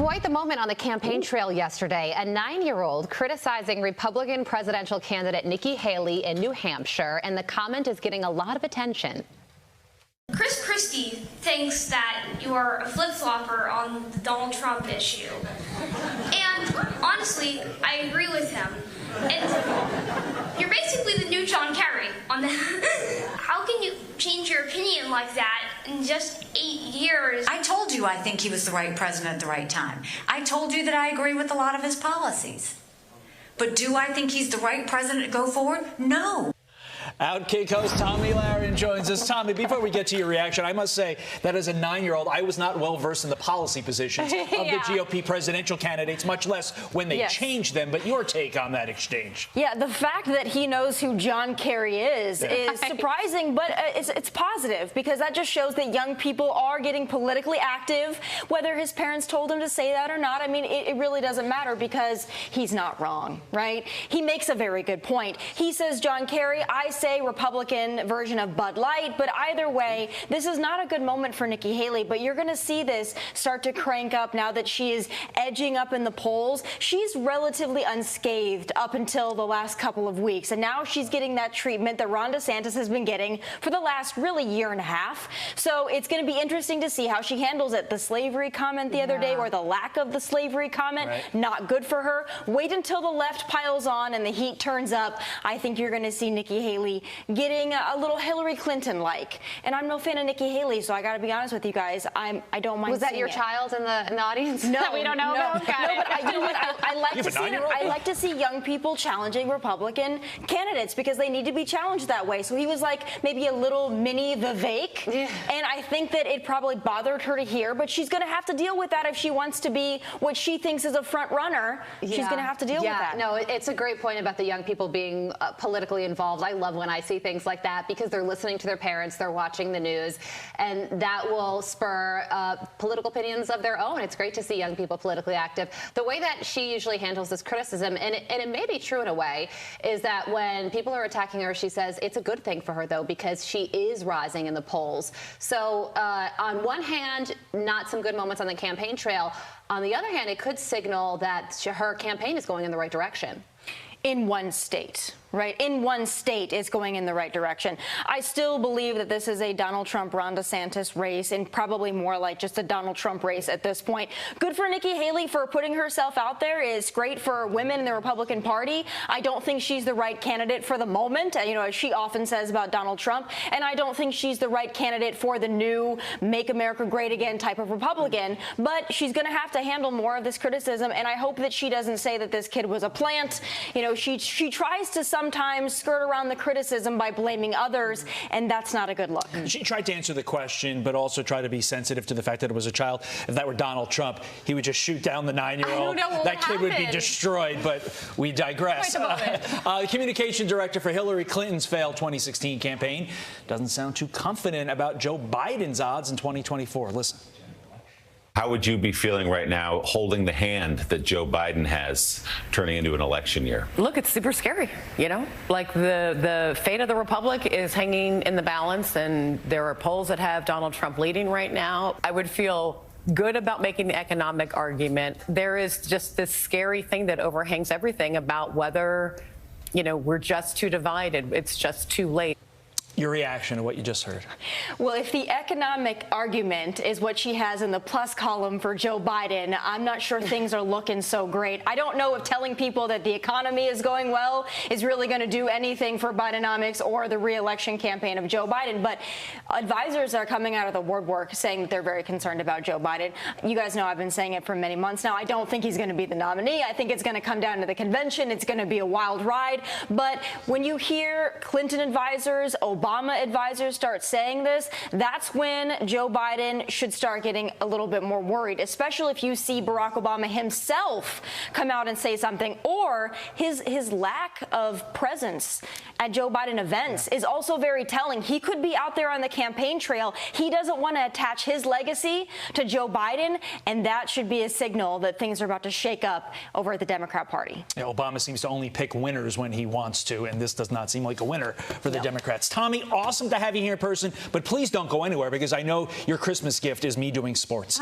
Quite the moment on the campaign trail yesterday. A 9-year-old criticizing Republican presidential candidate Nikki Haley in New Hampshire, and the comment is getting a lot of attention. Chris Christie thinks that you are a flip-flopper on the Donald Trump issue. And honestly, I agree with him. And you're basically the new John Kerry on the How can you change your opinion like that in just 8 years? I told you I think he was the right president at the right time. I told you that I agree with a lot of his policies. But do I think he's the right president to go forward? No. Outkick host Tommy Lahren joins us. Tommy, before we get to your reaction, I must say that as a 9-year-old, I was not well versed in the policy positions of the GOP presidential candidates, much less when they change them. But your take on that exchange? Yeah, the fact that he knows who John Kerry is surprising, but it's positive because that just shows that young people are getting politically active, whether his parents told him to say that or not. I mean, it really doesn't matter because he's not wrong, right? He makes a very good point. He says, John Kerry, I say Republican version of Bud Light, but either way, this is not a good moment for Nikki Haley, but you're going to see this start to crank up now that she is edging up in the polls. She's relatively unscathed up until the last couple of weeks, and now she's getting that treatment that Ron DeSantis has been getting for the last really year and a half. So it's going to be interesting to see how she handles it. The slavery comment the other day, or the lack of the slavery comment, not good for her. Wait until the left piles on and the heat turns up. I think you're going to see Nikki Haley getting a little Hillary Clinton-like. And I'm no fan of Nikki Haley, so I got to be honest with you guys. I don't mind. Was that your child in the audience? No, that we don't know about. No, but you know what? I like to see young people challenging Republican candidates because they need to be challenged that way. So he was like maybe a little mini Vivek, and I think that it probably bothered her to hear. But she's going to have to deal with that if she wants to be what she thinks is a front runner. She's going to have to deal with that. No, it's a great point about the young people being politically involved. I love when I see things like that because they're listening to their parents, they're watching the news, and that will spur political opinions of their own. It's great to see young people politically active. The way that she usually handles this criticism, and it may be true in a way, is that when people are attacking her, she says it's a good thing for her, though, because she is rising in the polls. So on one hand, not some good moments on the campaign trail. On the other hand, it could signal that her campaign is going in the right direction. In one state, right? In one state, it's going in the right direction. I still believe that this is a Donald Trump, Ron DeSantis race, and probably more like just a Donald Trump race at this point. Good for Nikki Haley for putting herself out there. Is great for women in the Republican Party. I don't think she's the right candidate for the moment, you know, as she often says about Donald Trump, and I don't think she's the right candidate for the new Make America Great Again type of Republican, but she's going to have to handle more of this criticism, and I hope that she doesn't say that this kid was a plant. You know, she tries to sometimes skirt around the criticism by blaming others, and that's not a good look. She tried to answer the question, but also try to be sensitive to the fact that it was a child. If that were Donald Trump, he would just shoot down the 9-year-old. That kid would be destroyed, but we digress. The communication director for Hillary Clinton's failed 2016 campaign doesn't sound too confident about Joe Biden's odds in 2024. Listen. How would you be feeling right now holding the hand that Joe Biden has turning into an election year? Look, it's super scary, you know? Like the fate of the republic is hanging in the balance, and there are polls that have Donald Trump leading right now. I would feel good about making the economic argument. There is just this scary thing that overhangs everything about whether, you know, we're just too divided. It's just too late. Your reaction to what you just heard? Well, if the economic argument is what she has in the plus column for Joe Biden, I'm not sure things are looking so great. I don't know if telling people that the economy is going well is really going to do anything for Bidenomics or the re-election campaign of Joe Biden. But advisors are coming out of the woodwork saying that they're very concerned about Joe Biden. You guys know I've been saying it for many months now. I don't think he's going to be the nominee. I think it's going to come down to the convention. It's going to be a wild ride. But when you hear Clinton advisors, Obama advisors start saying this, that's when Joe Biden should start getting a little bit more worried, especially if you see Barack Obama himself come out and say something, or his lack of presence at Joe Biden events is also very telling. He could be out there on the campaign trail. He doesn't want to attach his legacy to Joe Biden, and that should be a signal that things are about to shake up over at the Democrat Party. Yeah, Obama seems to only pick winners when he wants to, and this does not seem like a winner for the Democrats. Tommy, awesome to have you here in person, but please don't go anywhere because I know your Christmas gift is me doing sports.